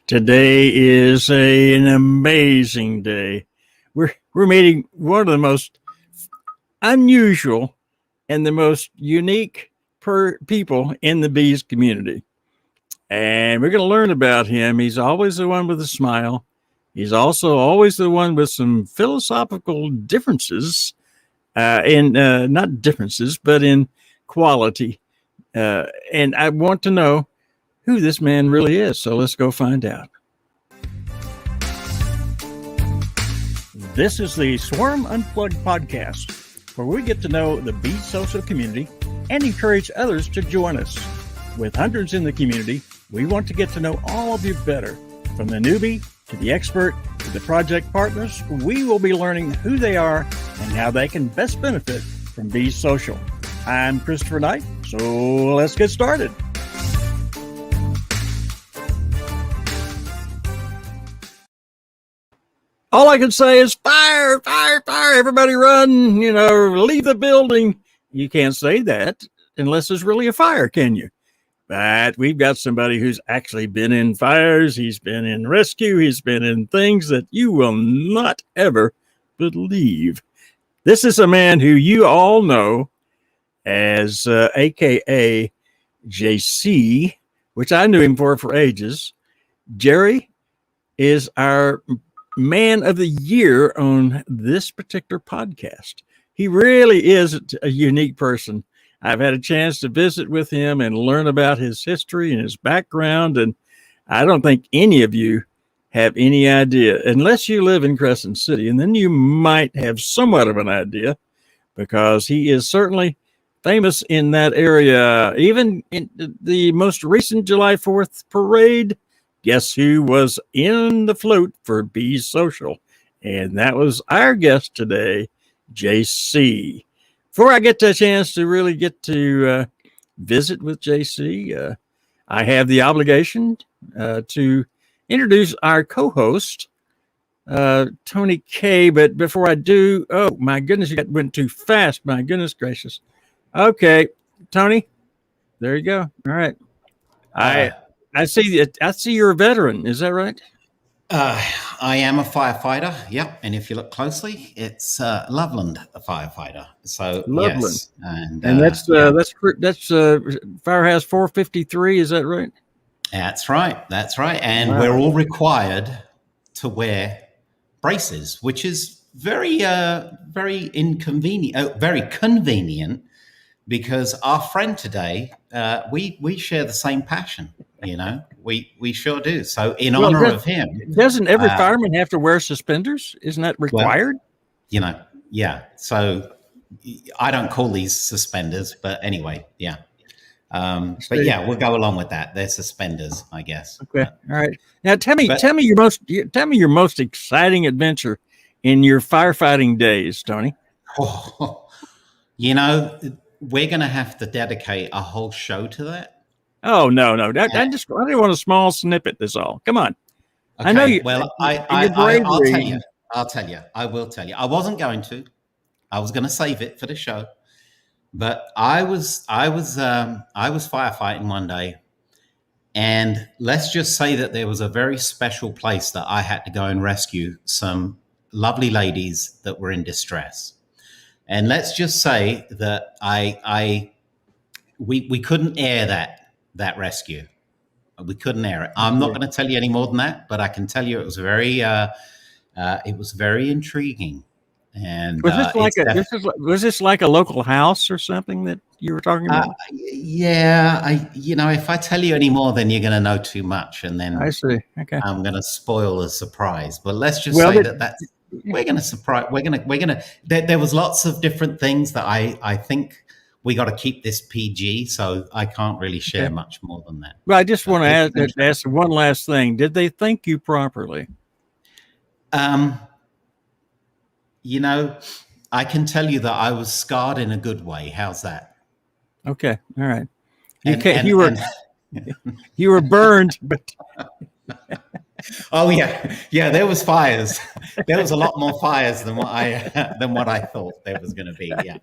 Today is an amazing day. We're meeting one of the most unusual and the most unique people in the bees community. And we're going to learn about him. He's always the one with a smile. He's also always the one with some philosophical differences in not differences, but in quality. And I want to know who this man really is. So let's go find out. This is the Swarm Unplugged podcast, where we get to know the bee social community and encourage others to join us. With hundreds in the community, we want to get to know all of you better. From the newbie to the expert to the project partners, we will be learning who they are and how they can best benefit from Bees Social. I'm Christopher Knight, so let's get started. All I can say is fire, fire, fire. Everybody run, leave the building. You can't say that unless there's really a fire, can you? But we've got somebody who's actually been in fires. He's been in rescue. He's been in things that you will not ever believe. This is a man who you all know as AKA JC, which I knew him for ages. Jerry is our man of the year on this particular podcast. He really is a unique person. I've had a chance to visit with him and learn about his history and his background. And I don't think any of you have any idea, unless you live in Crescent City. And then you might have somewhat of an idea, because he is certainly famous in that area. Even in the most recent July 4th parade, guess who was in the float for Bees Social? And that was our guest today, JC. Before I get the chance to really get to visit with JC, I have the obligation to introduce our co-host, Tony K. But before I do, oh my goodness, you went too fast. My goodness gracious. Okay, Tony, there you go. All right. I see you're a veteran. Is that right? I am a firefighter. Yep. And if you look closely, it's Loveland, a firefighter. So Loveland. Yes. And that's Firehouse 453. Is that right? That's right. That's right. And Wow. We're all required to wear braces, which is very inconvenient, very convenient, because our friend today, we share the same passion. We sure do. So in honor of him, doesn't every fireman have to wear suspenders? Isn't that required? Well, yeah. So I don't call these suspenders, but anyway, yeah. But yeah, we'll go along with that. They're suspenders, I guess. Okay. All right. Now tell me your most exciting adventure in your firefighting days, Tony. We're going to have to dedicate a whole show to that. Oh, no. I just want a small snippet. That's all. Come on. Okay, I know you. Well, I'll tell you. I will tell you. I wasn't going to. I was going to save it for the show. But I was firefighting one day, and let's just say that there was a very special place that I had to go and rescue some lovely ladies that were in distress. And let's just say that we couldn't air that rescue. We couldn't air it. I'm not going to tell you any more than that, but I can tell you it was very intriguing. And was this like a local house or something that you were talking about? If I tell you any more, then you're going to know too much, and then I see. Okay, I'm going to spoil the surprise. But let's just say that's we're going to surprise. There was lots of different things that I think we got to keep this PG, so I can't really share much more than that. Well, I just want to ask one last thing. Did they thank you properly? I can tell you that I was scarred in a good way. How's that? Okay. All right. You were burned, but oh yeah. There was fires. There was a lot more fires than what I thought there was going to be. Yeah,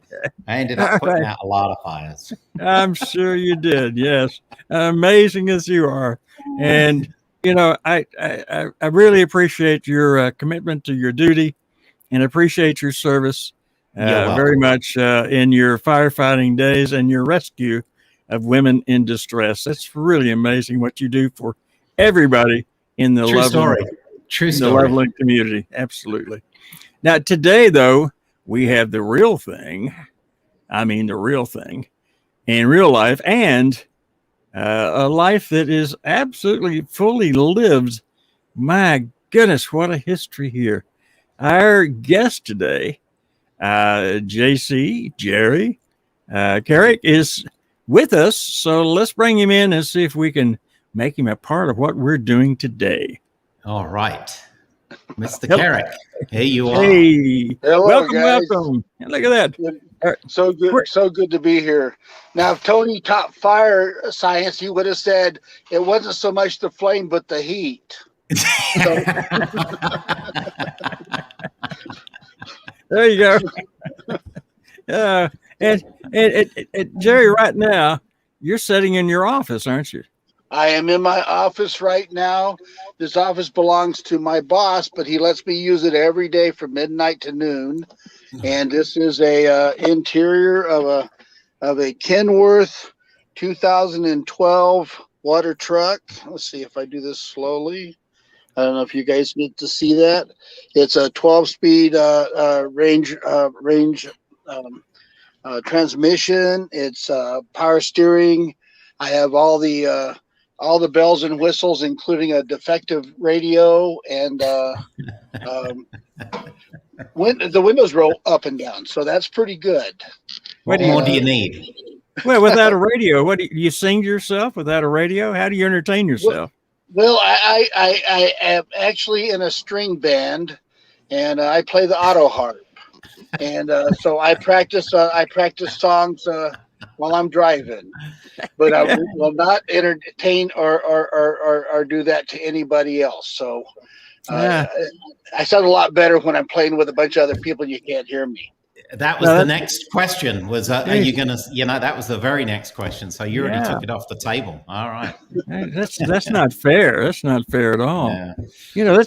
I ended up putting out a lot of fires. I'm sure you did. Yes, amazing as you are, and I really appreciate your commitment to your duty and appreciate your service You're very welcome. much in your firefighting days and your rescue of women in distress. That's really amazing what you do for everybody in the True Loveland story. True in the story. Loveland community. Absolutely. Now today, though, we have the real thing. I mean, the real thing in real life, and a life that is absolutely fully lived. My goodness, what a history here. Our guest today, JC, Jerry, Carrick, is with us. So let's bring him in and see if we can make him a part of what we're doing today. All right. Mr. Hello. Carrick, here you are. Hey, Hello, welcome, guys. welcome. And look at that. So good, so good to be here. Now, if Tony taught fire science, he would have said it wasn't so much the flame, but the heat. So, There you go. And Jerry, right now, you're sitting in your office, aren't you? I am in my office right now. This office belongs to my boss, but he lets me use it every day from midnight to noon. And this is a interior of a Kenworth 2012 water truck. Let's see if I do this slowly. I don't know if you guys get to see that. It's a 12-speed range transmission. It's power steering. I have all the bells and whistles, including a defective radio, and the windows roll up and down, so that's pretty good. What more do you need? Well, without a radio, what do you sing to yourself without a radio? How do you entertain yourself? Well, I am actually in a string band, and I play the auto harp, and so I practice songs while I'm driving, but I will not entertain or do that to anybody else. So I sound a lot better when I'm playing with a bunch of other people and you can't hear me. That was the next question. Was are you going to? That was the very next question. So you already took it off the table. All right. That's not fair. That's not fair at all. Yeah.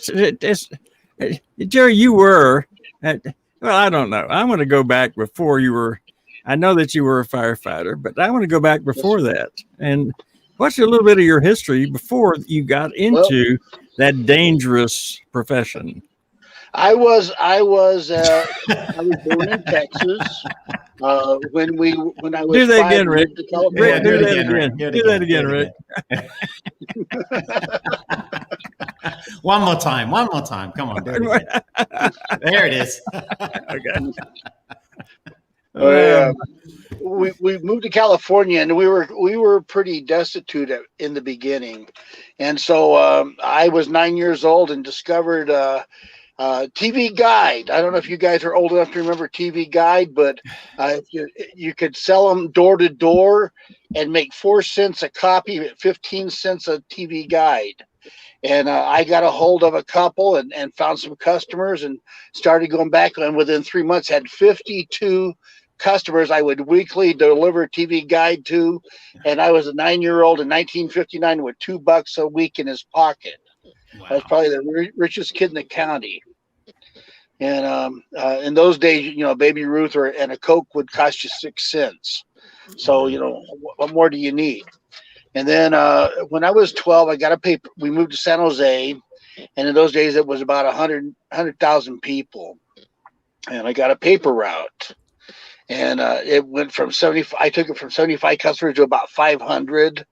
Jerry, you were. Well, I don't know. I want to go back before you were. I know that you were a firefighter, but I want to go back before that and watch a little bit of your history before you got into that dangerous profession. I was born in Texas. When I was do that 5, again, Rick. Rick, do that again. Do that again, Rick. One more time. Come on, do it again. There it is. Okay. We moved to California, and we were pretty destitute in the beginning, and so I was 9 years old and discovered TV Guide. I don't know if you guys are old enough to remember TV Guide, but you could sell them door to door and make 4 cents a copy at 15 cents a TV Guide. And I got a hold of a couple and found some customers and started going back. And within 3 months, had 52 customers I would weekly deliver TV Guide to. And I was a 9-year-old in 1959 with $2 a week in his pocket. Wow. I was probably the richest kid in the county. And in those days, Baby Ruth and a Coke would cost you 6 cents. So, what more do you need? And then when I was 12, I got a paper. We moved to San Jose, and in those days it was about 100,000 people. And I got a paper route, and it went from 75. I took it from 75 customers to about 500,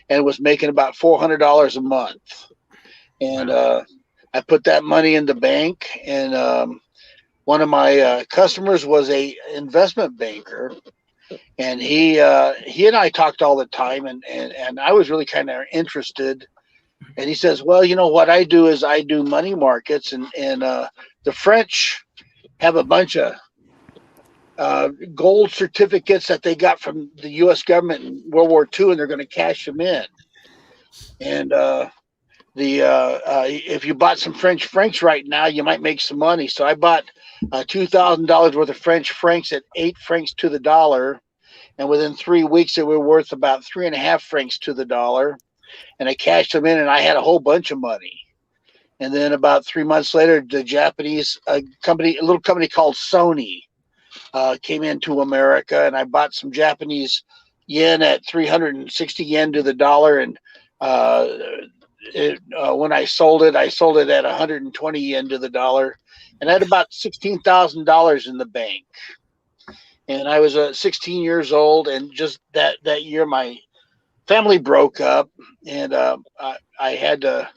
and was making about $400 a month. And I put that money in the bank, and one of my customers was a investment banker. And he and I talked all the time, and I was really kind of interested. And he says, well, what I do is I do money markets, and the French have a bunch of gold certificates that they got from the U.S. government in World War II, and they're going to cash them in. And if you bought some French francs right now, you might make some money. So I bought $2,000 worth of French francs at 8 francs to the dollar. And within 3 weeks, they were worth about 3.5 francs to the dollar. and I cashed them in, and I had a whole bunch of money. And then about 3 months later, the Japanese a little company called Sony, came into America, and I bought some Japanese yen at 360 yen to the dollar. And when I sold it at 120 yen to the dollar, and I had about $16,000 in the bank. And I was 16 years old, and just that year, my family broke up, and I had to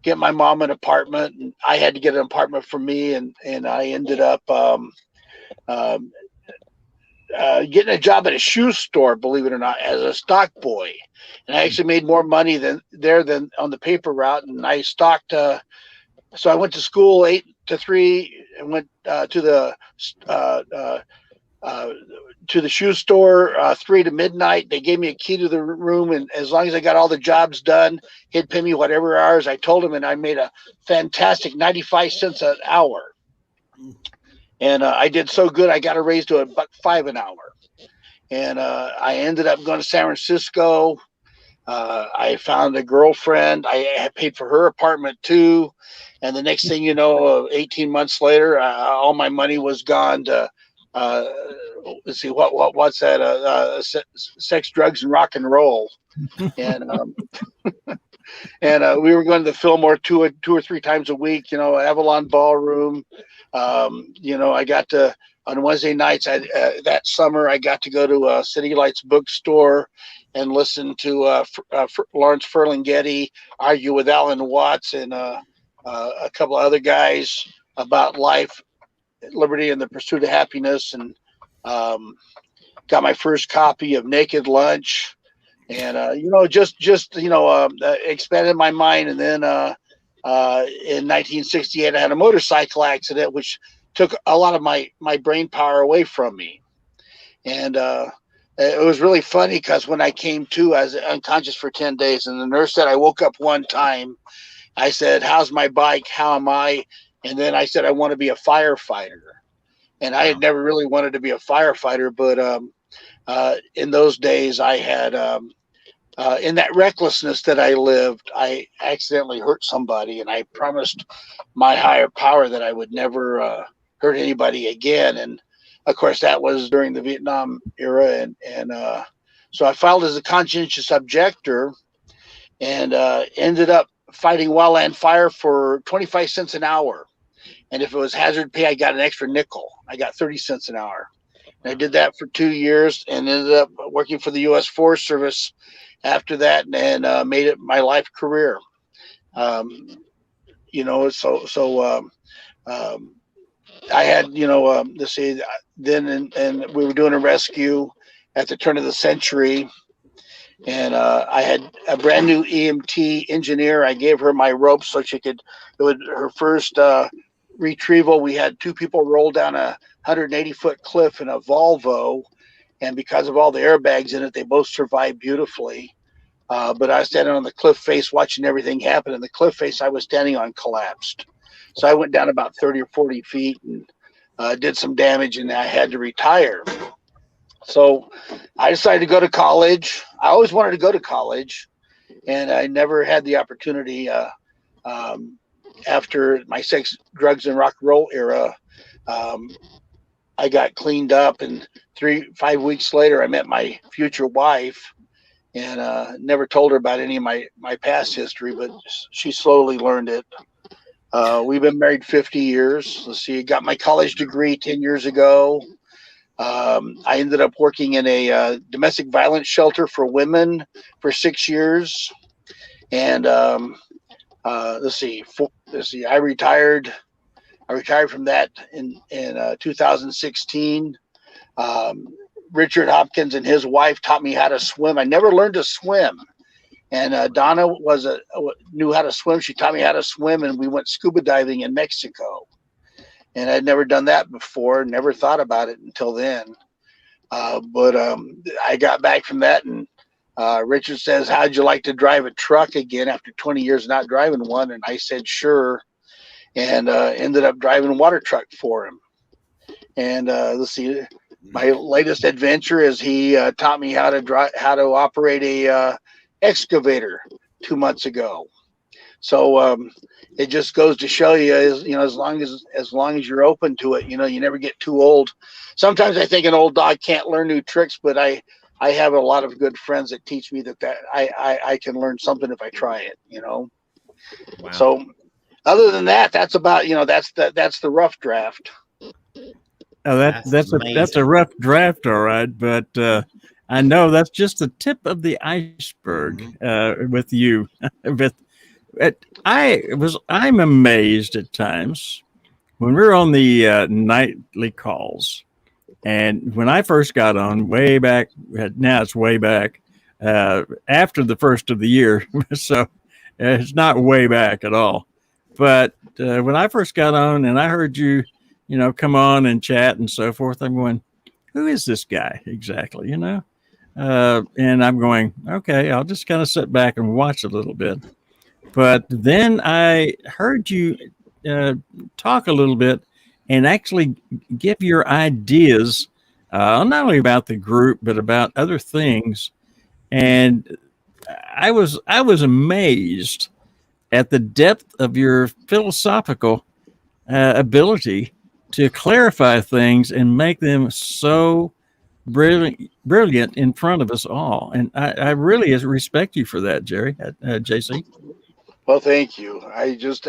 get my mom an apartment, and I had to get an apartment for me, and I ended up getting a job at a shoe store, believe it or not, as a stock boy. And I actually made more money than on the paper route. And I stocked. So I went to school 8 to 3, and went to the shoe store 3 to midnight. They gave me a key to the room, and as long as I got all the jobs done, he'd pay me whatever hours I told him, and I made a fantastic 95 cents an hour. And I did so good, I got a raise to $1.05 an hour. And I ended up going to San Francisco. I found a girlfriend. I had paid for her apartment too. And the next thing you know, 18 months later, all my money was gone to let's see, what's that? Sex, drugs, and rock and roll. And and we were going to the Fillmore 2 or 3 times a week. Avalon Ballroom. I got to on Wednesday nights. That summer I got to go to City Lights bookstore and listen to Lawrence Ferlinghetti argue with Alan Watts and a couple of other guys about life, liberty, and the pursuit of happiness, and got my first copy of Naked Lunch, and expanded my mind. And then in 1968, I had a motorcycle accident, which took a lot of my brain power away from me. And it was really funny because when I came to, I was unconscious for 10 days, and the nurse said I woke up one time. I said, "How's my bike? How am I?" And then I said, "I want to be a firefighter." And I had never really wanted to be a firefighter, but in those days I had, in that recklessness that I lived, I accidentally hurt somebody, and I promised my higher power that I would never hurt anybody again. And of course, that was during the Vietnam era, and so I filed as a conscientious objector, and ended up fighting wildland fire for 25 cents an hour. And if it was hazard pay, I got an extra nickel. I got 30 cents an hour. And I did that for 2 years, and ended up working for the U.S. Forest Service after that, and made it my life career. I had, let's see, then, and we were doing a rescue at the turn of the century. And I had a brand new EMT engineer. I gave her my rope so she could, her first retrieval. We had 2 people roll down a 180-foot cliff in a Volvo. And because of all the airbags in it, they both survived beautifully. But I was standing on the cliff face watching everything happen. And the cliff face I was standing on collapsed. So I went down about 30 or 40 feet and did some damage, and I had to retire. So I decided to go to college. I always wanted to go to college, and I never had the opportunity. After my sex, drugs, and rock and roll era, I got cleaned up, and 5 weeks later, I met my future wife, and never told her about any of my past history, but she slowly learned it. We've been married 50 years. Let's see, got my college degree 10 years ago. I ended up working in a domestic violence shelter for women for 6 years. And let's see, I retired from that in 2016. Richard Hopkins and his wife taught me how to swim. I never learned to swim. And Donna knew how to swim. She taught me how to swim, and we went scuba diving in Mexico. And I'd never done that before, never thought about it until then. But I got back from that, and Richard says, "How'd you like to drive a truck again after 20 years not driving one?" And I said, "Sure." And ended up driving a water truck for him. And let's see, my latest adventure is he taught me how to operate a excavator. 2 months ago. So it just goes to show you, as long as you're open to it, you never get too old. Sometimes I think an old dog can't learn new tricks, but I have a lot of good friends that teach me that I can learn something if I try it. Wow. So other than that, that's about that's the rough draft. Oh, that's a rough draft, all right. But I know that's just the tip of the iceberg with you. I'm amazed at times when we're on the nightly calls, and when I first got on way back, now it's way back after the first of the year, so it's not way back at all. But when I first got on and I heard you, come on and chat and so forth, I'm going, who is this guy exactly? And I'm going, okay, I'll just kind of sit back and watch a little bit. But then I heard you talk a little bit and actually give your ideas, not only about the group, but about other things. And I was amazed at the depth of your philosophical ability to clarify things and make them so brilliant in front of us all. And I really respect you for that, Jerry, JC. Well, thank you. I just,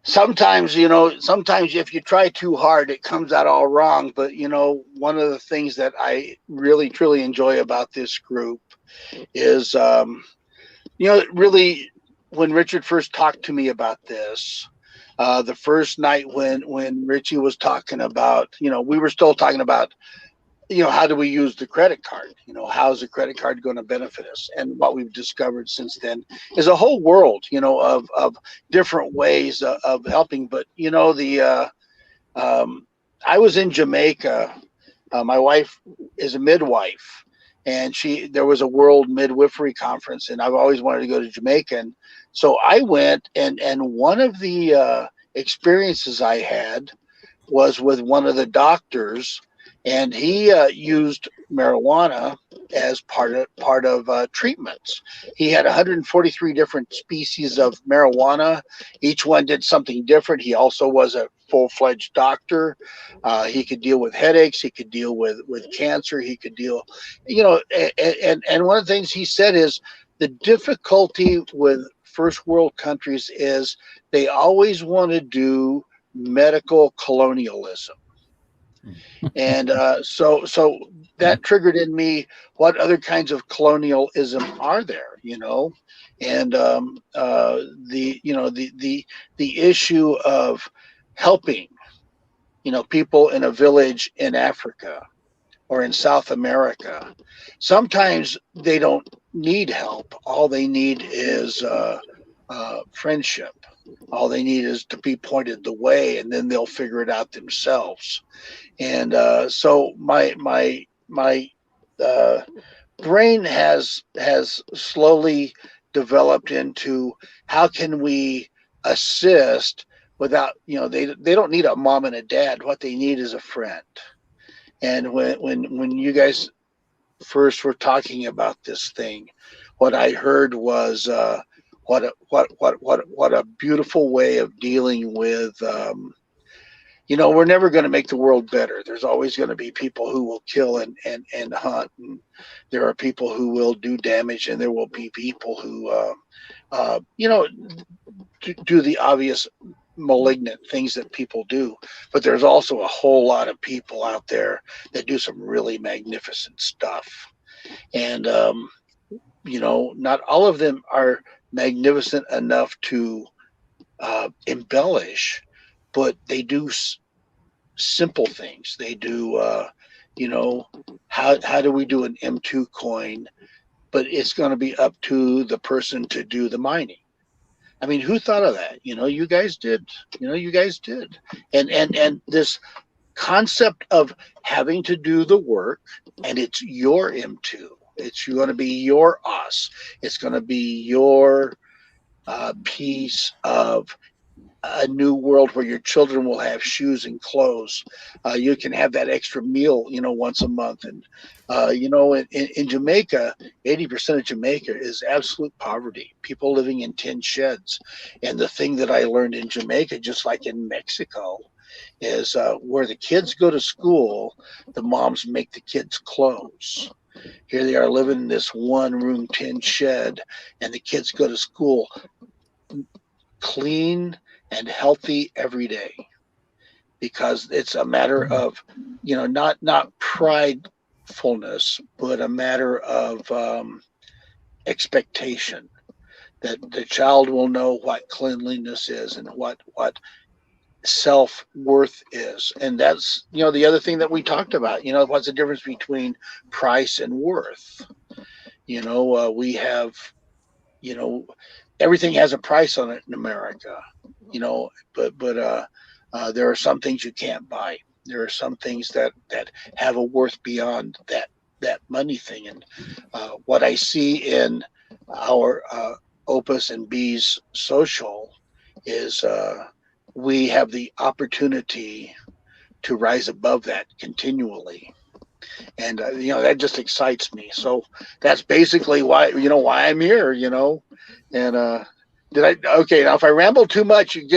sometimes if you try too hard, it comes out all wrong. But, one of the things that I really, truly enjoy about this group is, really when Richard first talked to me about this, the first night when Richie was talking about, we were still talking about, how do we use the credit card? How's the credit card going to benefit us? And what we've discovered since then is a whole world, of different ways of helping. But, I was in Jamaica. My wife is a midwife, and there was a world midwifery conference, and I've always wanted to go to Jamaica. And so I went, and one of the experiences I had was with one of the doctors, and he used marijuana as part of treatments. He had 143 different species of marijuana. Each one did something different. He also was a full-fledged doctor. He could deal with headaches. He could deal with cancer. He could deal, and one of the things he said is the difficulty with first world countries is they always want to do medical colonialism. And so that triggered in me, what other kinds of colonialism are there, and the issue of helping, people in a village in Africa or in South America. Sometimes they don't need help. All they need is friendship. All they need is to be pointed the way, and then they'll figure it out themselves. And so my brain has slowly developed into how can we assist without, they don't need a mom and a dad. What they need is a friend. And when you guys first were talking about this thing, what I heard was what a beautiful way of dealing with. We're never going to make the world better. There's always going to be people who will kill and hunt, and there are people who will do damage, and there will be people who, do the obvious malignant things that people do. But there's also a whole lot of people out there that do some really magnificent stuff, and not all of them are magnificent enough to embellish, but they do simple things. They do, how do we do an M2 coin? But it's going to be up to the person to do the mining. I mean, who thought of that? You guys did. You guys did. And this concept of having to do the work, and it's your M2. It's going to be your us. It's going to be your piece of a new world where your children will have shoes and clothes. You can have that extra meal, once a month. And, in Jamaica, 80% of Jamaica is absolute poverty, people living in tin sheds. And the thing that I learned in Jamaica, just like in Mexico, is where the kids go to school, the moms make the kids clothes. Here they are living in this one-room tin shed, and the kids go to school clean and healthy every day, because it's a matter of, not pridefulness, but a matter of expectation that the child will know what cleanliness is and what self-worth is. And that's, the other thing that we talked about, what's the difference between price and worth. We have, everything has a price on it in America, but there are some things you can't buy. There are some things that have a worth beyond that money thing. And what I see in our Opus and Bees social is we have the opportunity to rise above that continually. And, that just excites me. So that's basically why I'm here, and okay, now if I ramble too much, and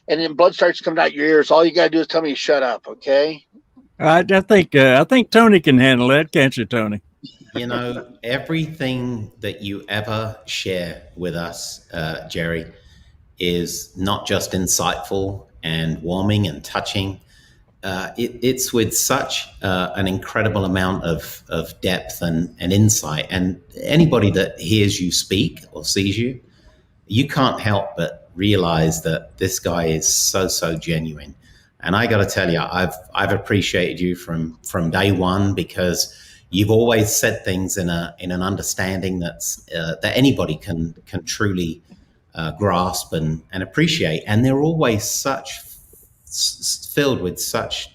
then blood starts coming out your ears, all you got to do is tell me to shut up. Okay. I think Tony can handle that. Can't you, Tony? Everything that you ever share with us, Jerry, is not just insightful and warming and touching. It's with such an incredible amount of depth and insight. And anybody that hears you speak or sees you, you can't help but realize that this guy is so genuine. And I got to tell you, I've appreciated you from day one, because you've always said things in an understanding that's that anybody can truly grasp and appreciate. And they're always filled with such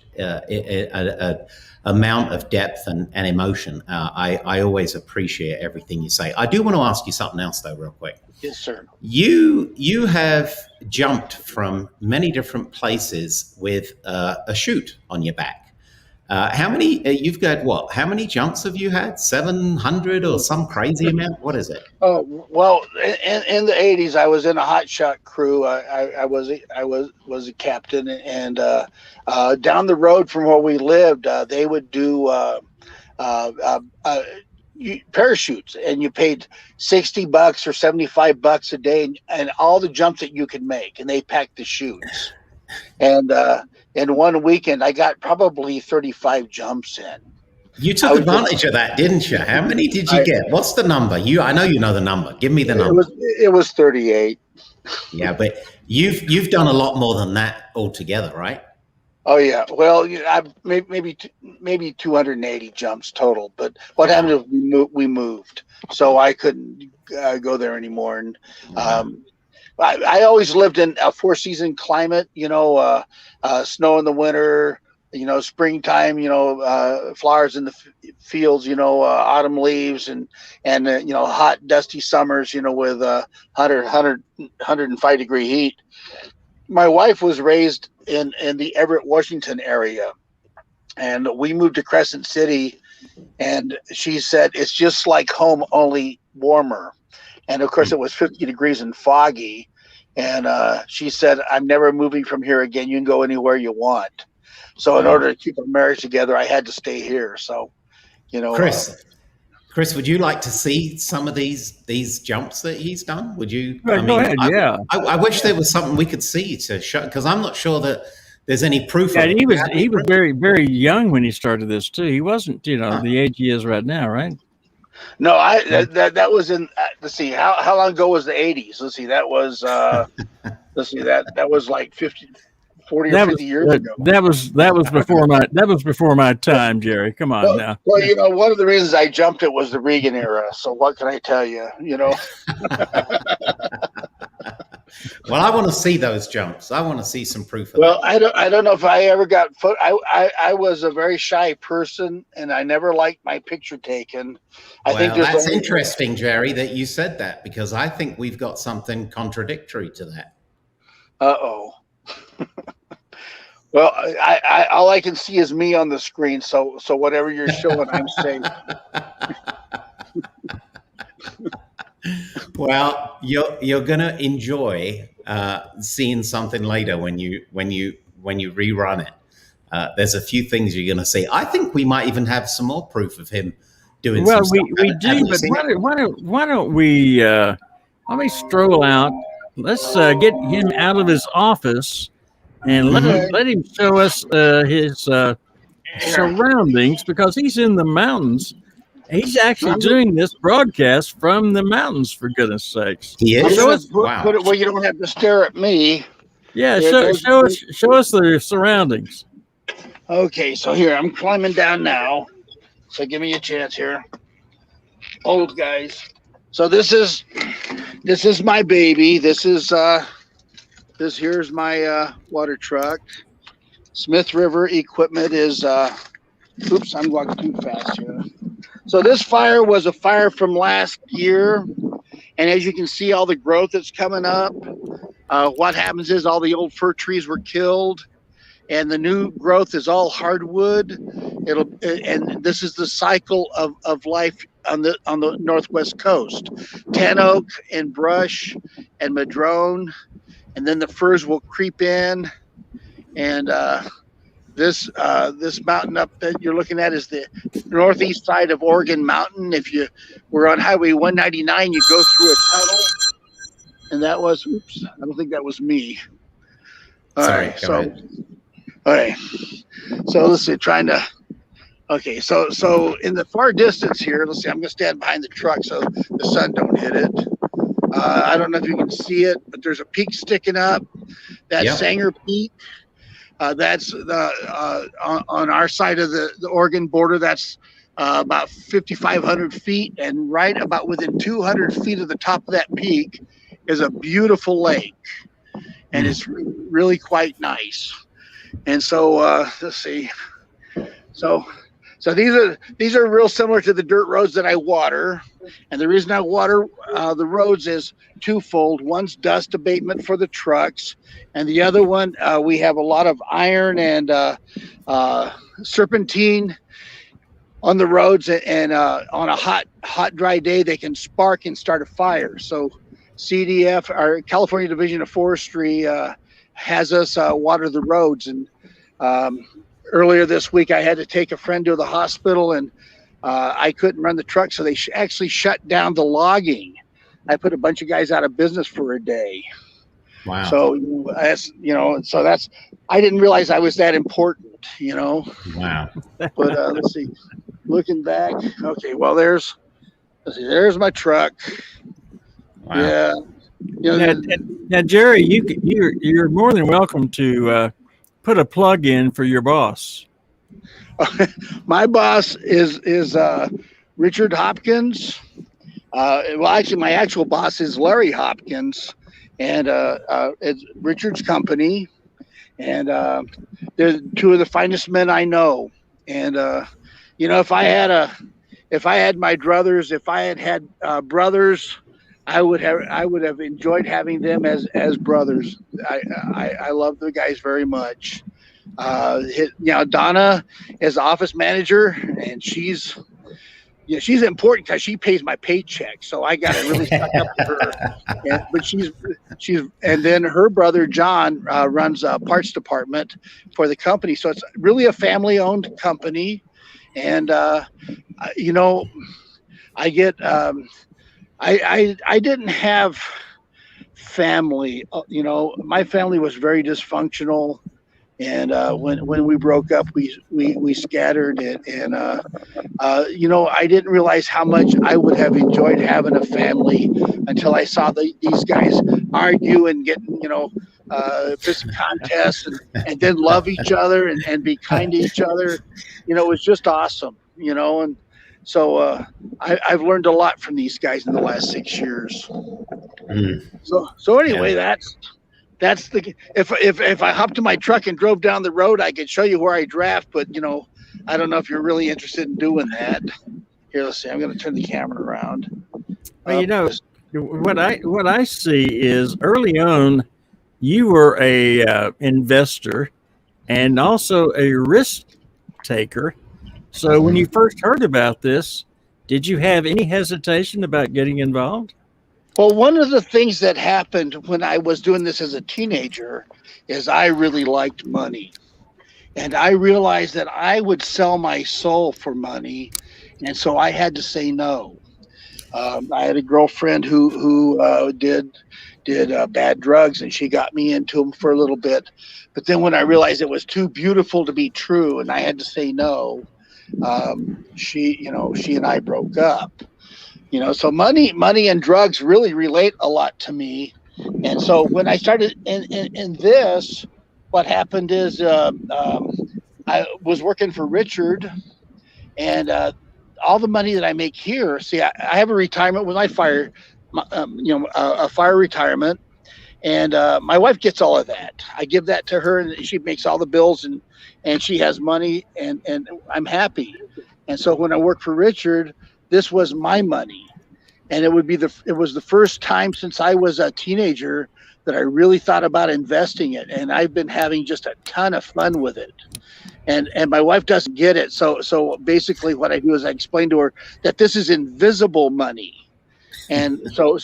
amount of depth and emotion. I always appreciate everything you say. I do want to ask you something else, though, real quick. Yes, sir. You have jumped from many different places with a chute on your back. How many? You've got what? How many jumps have you had? 700 or some crazy amount? What is it? Oh, well, in the 80s, I was in a hot shot crew. I was a captain, and down the road from where we lived, they would do parachutes, and you paid $60 or $75 a day, and all the jumps that you could make, and they packed the chutes. And in one weekend, I got probably 35 jumps in. You took advantage of that, didn't you? How many did you get? What's the number? I know you know the number. Give me the number. It was 38. Yeah, but you've done a lot more than that altogether, right? Oh yeah. Well, I maybe 280 jumps total. But what happened is we moved, so I couldn't go there anymore. And I always lived in a 4-season climate. Snow in the winter. Springtime. Flowers in the fields. Autumn leaves and hot dusty summers. With 105 degree heat. My wife was raised in the Everett, Washington area, and we moved to Crescent City, and she said it's just like home, only warmer. And of course it was 50 degrees and foggy, and she said, I'm never moving from here again. You can go anywhere you want. So in order to keep our marriage together, I had to stay here. So Chris, would you like to see some of these jumps that he's done? Would you? Go ahead, yeah. I wish there was something we could see to show, because I'm not sure that there's any proof. Yeah, he was very, very young when he started this too. He wasn't, the age he is right now, right? No, that was in. Let's see, how long ago was the 80s? Let's see, that was that was like 40 or 50 years ago. That was before my time, Jerry. Come on now. Well, one of the reasons I jumped it was the Reagan era. So what can I tell you? Well, I want to see those jumps. I want to see some proof of that. Well, I don't know if I ever got I was a very shy person, and I never liked my picture taken. I think that's interesting, Jerry, that you said that, because I think we've got something contradictory to that. Uh-oh. Well, I all I can see is me on the screen. So whatever you're showing, I'm safe. Well, you're gonna enjoy seeing something later when you rerun it. There's a few things you're gonna see. I think we might even have some more proof of him doing Well, some we stuff. do, but why don't we let me stroll out. Let's get him out of his office and let him show us his surroundings, because he's in the mountains. He's actually doing this broadcast from the mountains, for goodness sakes. He is. Put it where you don't have to stare at me. Yeah, show us the surroundings. Okay, so here I'm climbing down now. So give me a chance here, old guys. So this is my baby. Here's my water truck. Smith River equipment is. Oops, I'm walking too fast here. So this fire was a fire from last year, and as you can see, all the growth that's coming up. What happens is all the old fir trees were killed, and the new growth is all hardwood. And this is the cycle of life on the northwest coast. Tan oak and brush and madrone, and then the firs will creep in, and this mountain up that you're looking at is the northeast side of Oregon Mountain. If you were on Highway 199, you go through a tunnel, and that was, oops, I don't think that was me. All right, so let's see, okay, so in the far distance here, let's see, I'm gonna stand behind the truck so the sun don't hit it. I don't know if you can see it, but there's a peak sticking up. That's Sanger Peak. That's on our side of the Oregon border. That's about 5,500 feet, and right about within 200 feet of the top of that peak is a beautiful lake, and it's really quite nice. And so let's see. So these are real similar to the dirt roads that I water, and the reason I water the roads is twofold. One's dust abatement for the trucks, and the other one, we have a lot of iron and serpentine on the roads, and on a hot dry day they can spark and start a fire. So CDF, our California Division of Forestry, has us water the roads. And earlier this week I had to take a friend to the hospital, and I couldn't run the truck, so they actually shut down the logging. I put a bunch of guys out of business for a day. Wow. So that's, I didn't realize I was that important, Wow. But let's see, looking back. Okay, well, there's my truck. Wow. Yeah. Now, Jerry, you're more than welcome to put a plug in for your boss. My boss is Richard Hopkins. Well, actually, my actual boss is Larry Hopkins, and it's Richard's company, and they're two of the finest men I know. And if I had my druthers, if I had brothers, I would have enjoyed having them as brothers. I love the guys very much. Donna is the office manager, and she's important because she pays my paycheck, so I got to really suck up to her. But she's and then her brother John runs a parts department for the company, so it's really a family-owned company. And I get I didn't have family. My family was very dysfunctional. And when we broke up, we scattered, and I didn't realize how much I would have enjoyed having a family until I saw these guys argue and get fist contests and then love each other and be kind to each other. It was just awesome. And so I've learned a lot from these guys in the last 6 years. So anyway, that's the if I hopped in my truck and drove down the road, I could show you where I draft, but I don't know if you're really interested in doing that. Here, let's see. I'm going to turn the camera around. Well, what I see is early on, you were a investor and also a risk taker. So when you first heard about this, did you have any hesitation about getting involved? Well, one of the things that happened when I was doing this as a teenager is I really liked money. And I realized that I would sell my soul for money. And so I had to say no. I had a girlfriend who did bad drugs, and she got me into them for a little bit. But then when I realized it was too beautiful to be true, and I had to say no, she and I broke up. So money and drugs really relate a lot to me. And so when I started in this, what happened is I was working for Richard, and all the money that I make here. See, I have a retirement with my fire, a fire retirement, and my wife gets all of that. I give that to her, and she makes all the bills, and she has money, and I'm happy. And so when I worked for Richard, this was my money, and it was the first time since I was a teenager that I really thought about investing it, and I've been having just a ton of fun with it. And my wife doesn't get it. So basically what I do is I explain to her that this is invisible money. And so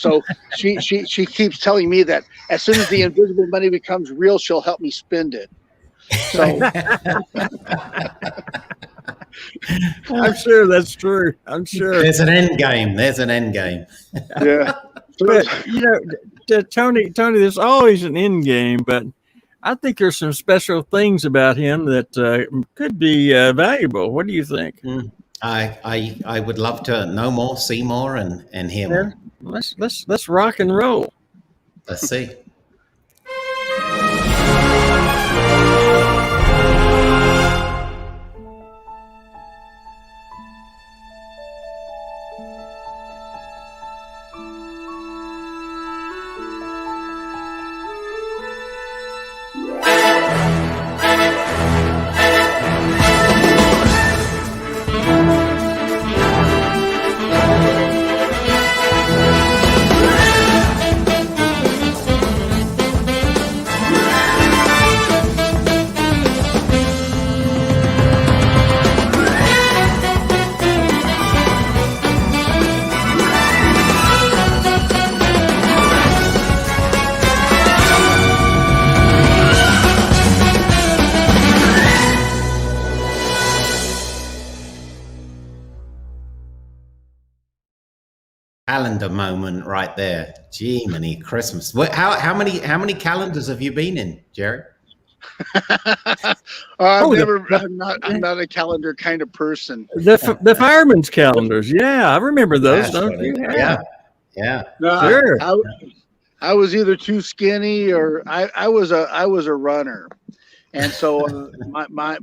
she keeps telling me that as soon as the invisible money becomes real, she'll help me spend it. So I'm sure that's true. I'm sure. There's an end game. Yeah. But, Tony, there's always an end game, but I think there's some special things about him that could be valuable. What do you think? I would love to know more, see more, and hear more. Let's rock and roll. Let's see. Calendar moment right there. Gee, many Christmas. How many calendars have you been in, Jerry? I'm not a calendar kind of person. The fireman's calendars. Yeah, I remember those. Don't you? Yeah. No, sure. I was either too skinny or I was a runner. And so my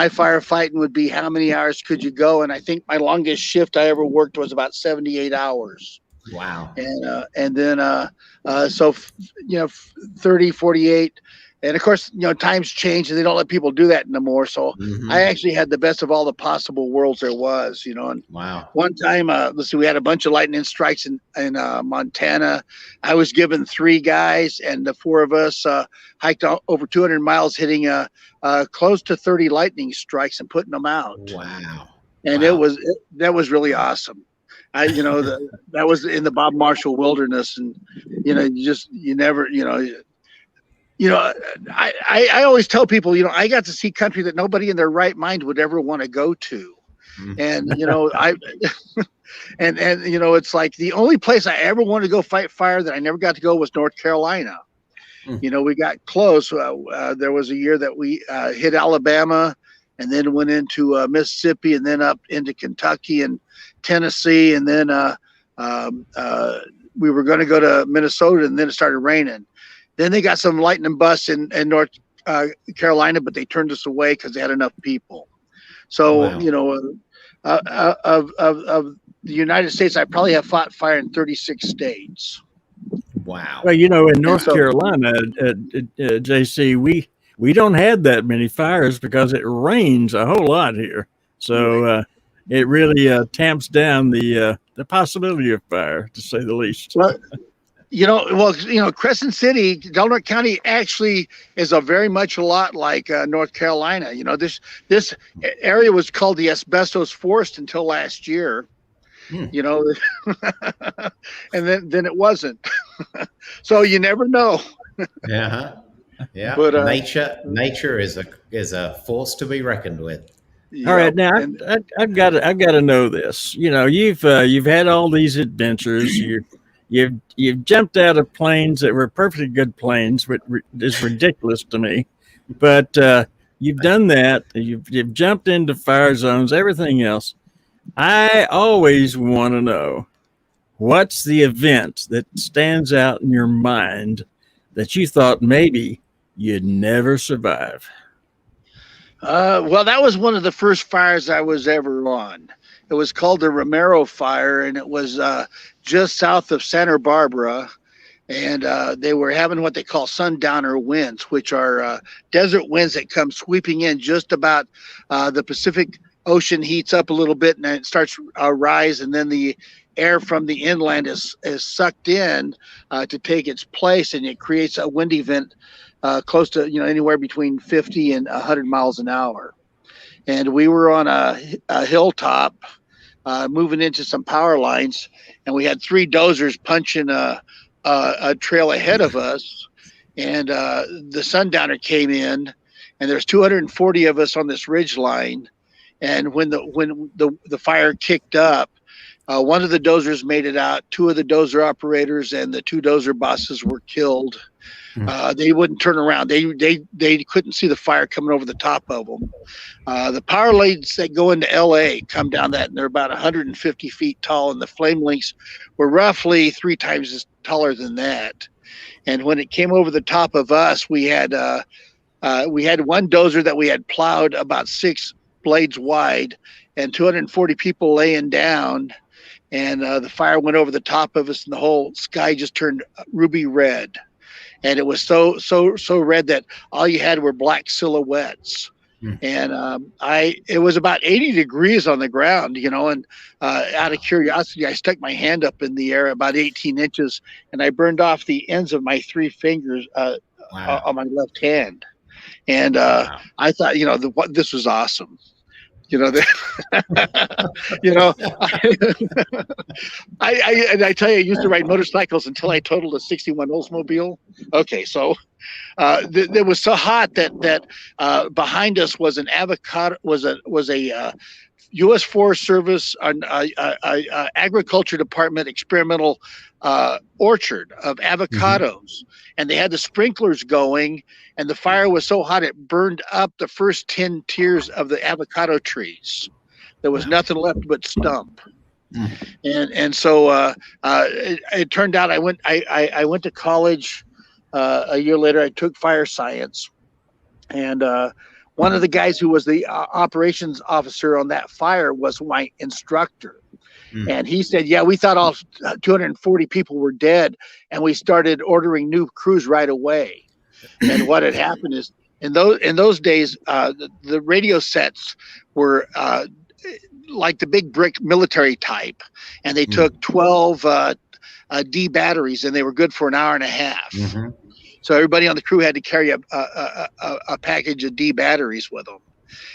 firefighting would be how many hours could you go? And I think my longest shift I ever worked was about 78 hours. Wow. And then 30, 48. And of course, times change and they don't let people do that anymore. So I actually had the best of all the possible worlds there was, And wow. One time, we had a bunch of lightning strikes in Montana. I was given 3 guys, and the 4 of us hiked over 200 miles, hitting close to 30 lightning strikes and putting them out. Wow. And that was really awesome. That was in the Bob Marshall Wilderness, and I always tell people, I got to see country that nobody in their right mind would ever want to go to. And, it's like the only place I ever wanted to go fight fire that I never got to go was North Carolina. We got close. There was a year that we hit Alabama and then went into Mississippi and then up into Kentucky and Tennessee. And then we were going to go to Minnesota, and then it started raining. Then they got some lightning busts in North Carolina, but they turned us away because they had enough people. So, wow. Of the United States, I probably have fought fire in 36 states. Wow. Well, in North Carolina, JC, we don't have that many fires because it rains a whole lot here. So it really tamps down the possibility of fire, to say the least. Well, Crescent City, Delaware County actually is very much a lot like North Carolina. This area was called the asbestos forest until last year. Hmm. And then it wasn't. So you never know. Yeah. Yeah. But nature is a force to be reckoned with. All right, now I've got to know this. You've had all these adventures. You've jumped out of planes that were perfectly good planes, which is ridiculous to me. But you've done that. You've jumped into fire zones, everything else. I always want to know, what's the event that stands out in your mind that you thought maybe you'd never survive? Well, that was one of the first fires I was ever on. It was called the Romero Fire, and it was just south of Santa Barbara. And they were having what they call sundowner winds, which are desert winds that come sweeping in just about the Pacific Ocean heats up a little bit, and then it starts rise, and then the air from the inland is sucked in to take its place, and it creates a wind event close to anywhere between 50 and 100 miles an hour. And we were on a hilltop moving into some power lines, and we had 3 dozers punching a trail ahead of us, and the sundowner came in, and there's 240 of us on this ridge line. And when the fire kicked up, one of the dozers made it out. 2 of the dozer operators and the 2 dozer bosses were killed. They wouldn't turn around. They couldn't see the fire coming over the top of them. The power lines that go into LA come down that, and they're about 150 feet tall, and the flame links were roughly 3 times as taller than that. And when it came over the top of us, we had one dozer that we had plowed about 6 blades wide, and 240 people laying down, and the fire went over the top of us, and the whole sky just turned ruby red. And it was so red that all you had were black silhouettes. And it was about 80 degrees on the ground, and out of curiosity, I stuck my hand up in the air about 18 inches, and I burned off the ends of my 3 fingers on my left hand. And I thought, this was awesome. I tell you, I used to ride motorcycles until I totaled a 61 Oldsmobile. Okay, so it was so hot that behind us was an avocado, was a U.S. Forest Service, Agriculture Department experimental orchard of avocados, and they had the sprinklers going, and the fire was so hot it burned up the first 10 tiers of the avocado trees. There was nothing left but stump. And so it turned out I went to college a year later. I took fire science, and one of the guys who was the operations officer on that fire was my instructor. And he said, yeah, we thought all 240 people were dead, and we started ordering new crews right away. And what had happened is in those days, the radio sets were like the big brick military type, and they took 12 D batteries, and they were good for an hour and a half. So everybody on the crew had to carry a package of D batteries with them.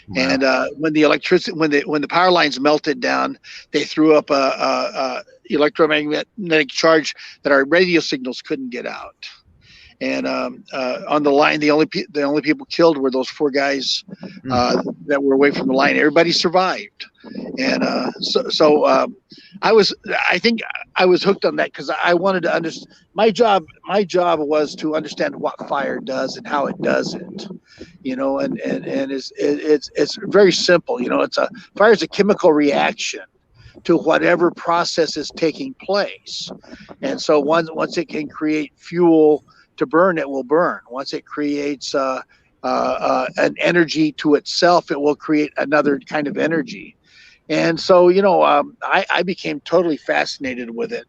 Wow. And when the power lines melted down, they threw up a electromagnetic charge that our radio signals couldn't get out. And on the line, the only people killed were those 4 guys that were away from the line. Everybody survived, and I think I was hooked on that because I wanted to understand. My job was to understand what fire does and how it does it, and it's very simple. Fire is a chemical reaction to whatever process is taking place, and so once it can create fuel to burn, it will burn. Once it creates an energy to itself, it will create another kind of energy. And so, I became totally fascinated with it,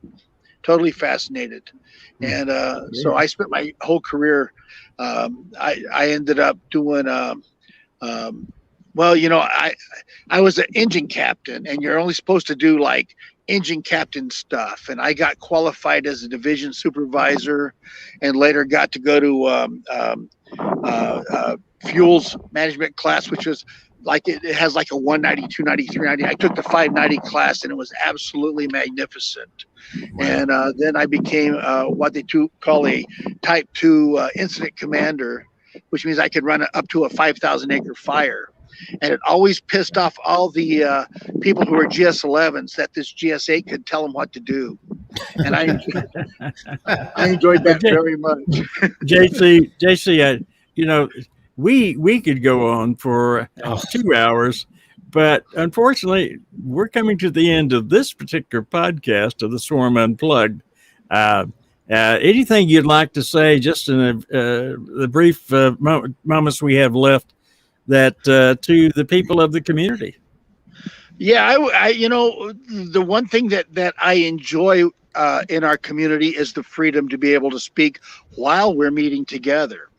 And so I spent my whole career. I ended up doing Well, I was an engine captain, and you're only supposed to do like engine captain stuff. And I got qualified as a division supervisor, and later got to go to fuels management class, which was like it has like a 190, 290, 390. I took the 590 class, and it was absolutely magnificent. Wow. And then I became what they call a Type 2 incident commander, which means I could run up to a 5,000 acre fire. And it always pissed off all the people who were GS11s that this GS8 could tell them what to do. And I enjoyed that very much. JC, we could go on for 2 hours, but unfortunately, we're coming to the end of this particular podcast of the Swarm Unplugged. Anything you'd like to say, just in the brief moments we have left, that to the people of the community? Yeah, I the one thing that I enjoy in our community is the freedom to be able to speak while we're meeting together.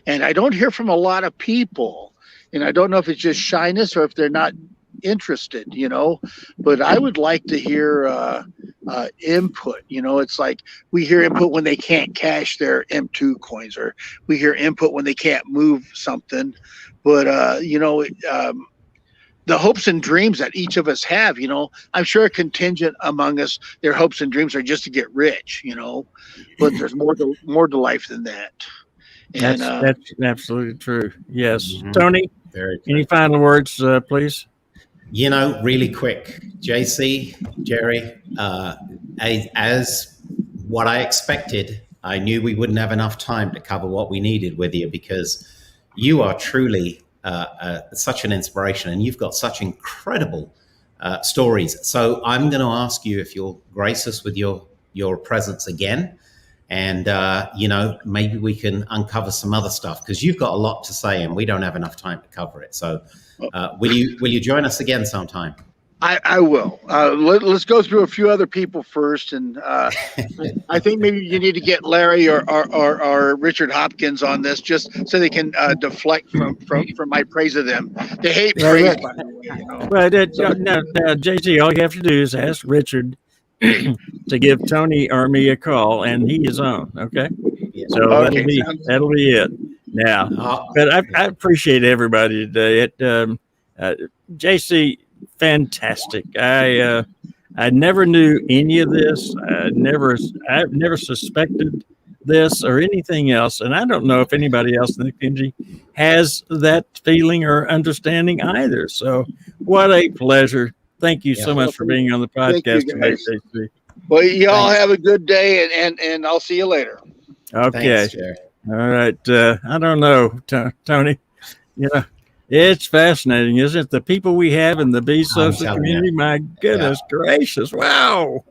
And I don't hear from a lot of people, and I don't know if it's just shyness or if they're not interested, but I would like to hear input. It's like we hear input when they can't cash their M2 coins, or we hear input when they can't move something. But the hopes and dreams that each of us have, I'm sure a contingent among us, their hopes and dreams are just to get rich, but there's more to life than that. And that's absolutely true. Yes. Mm-hmm. Tony, any final words, please? Really quick, JC, Jerry, as what I expected, I knew we wouldn't have enough time to cover what we needed with you, because you are truly such an inspiration, and you've got such incredible stories. So I'm going to ask you if you'll grace us with your presence again, and maybe we can uncover some other stuff, because you've got a lot to say and we don't have enough time to cover it. So will you join us again sometime? I will. Let's go through a few other people first, and I think maybe you need to get Larry or Richard Hopkins on this, just so they can deflect from my praise of them. They hate praise, by the way. Well, now, JC, all you have to do is ask Richard to give Tony or me a call, and he is on. Okay, so that'll be it. Now, but I appreciate everybody today. JC. Fantastic. I never knew any of this. I've never suspected this or anything else. And I don't know if anybody else in the community has that feeling or understanding either. So what a pleasure. Thank you so much for being on the podcast today, JC. Well, you all have a good day, and I'll see you later. Okay. Thanks, all right. I don't know, Tony, it's fascinating, isn't it? The people we have in the bee social community, my goodness gracious. Wow.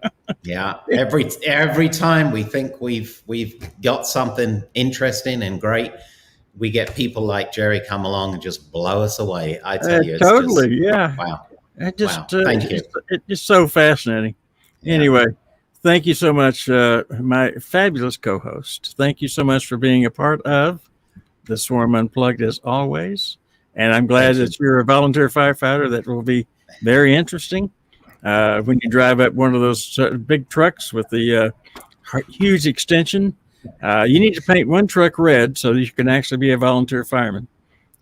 Yeah. Every time we think we've got something interesting and great, we get people like Jerry come along and just blow us away. I tell you, it's totally. Wow. Thank you. It's so fascinating. Yeah. Anyway, thank you so much, my fabulous co-host. Thank you so much for being a part of the Swarm Unplugged, as always. And I'm glad that you're a volunteer firefighter. That will be very interesting when you drive up one of those big trucks with the huge extension. You need to paint one truck red so that you can actually be a volunteer fireman.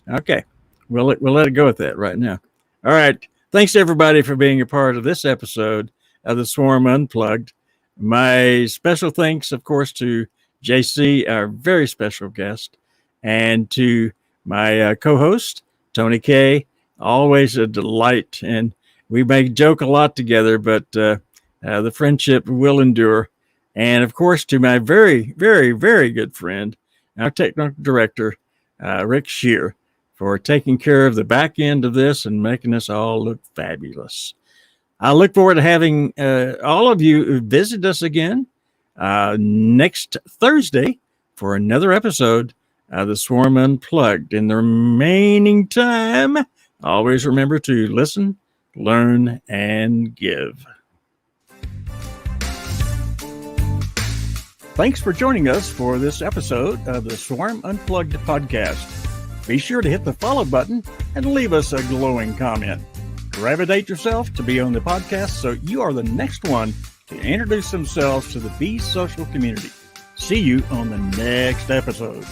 Okay, we'll let it go with that right now. All right. Thanks to everybody for being a part of this episode of the Swarm Unplugged. My special thanks, of course, to JC, our very special guest, and to my co-host, Tony K. Always a delight, and we may joke a lot together, but the friendship will endure. And of course, to my very, very, very good friend, our technical director, Rick Scherer, for taking care of the back end of this and making us all look fabulous. I look forward to having all of you visit us again next Thursday for another episode of the Swarm Unplugged. In the remaining time, always remember to listen, learn, and give. Thanks for joining us for this episode of the Swarm Unplugged podcast. Be sure to hit the follow button and leave us a glowing comment. Gravitate yourself to be on the podcast so you are the next one to introduce themselves to the Be Social community. See you on the next episode.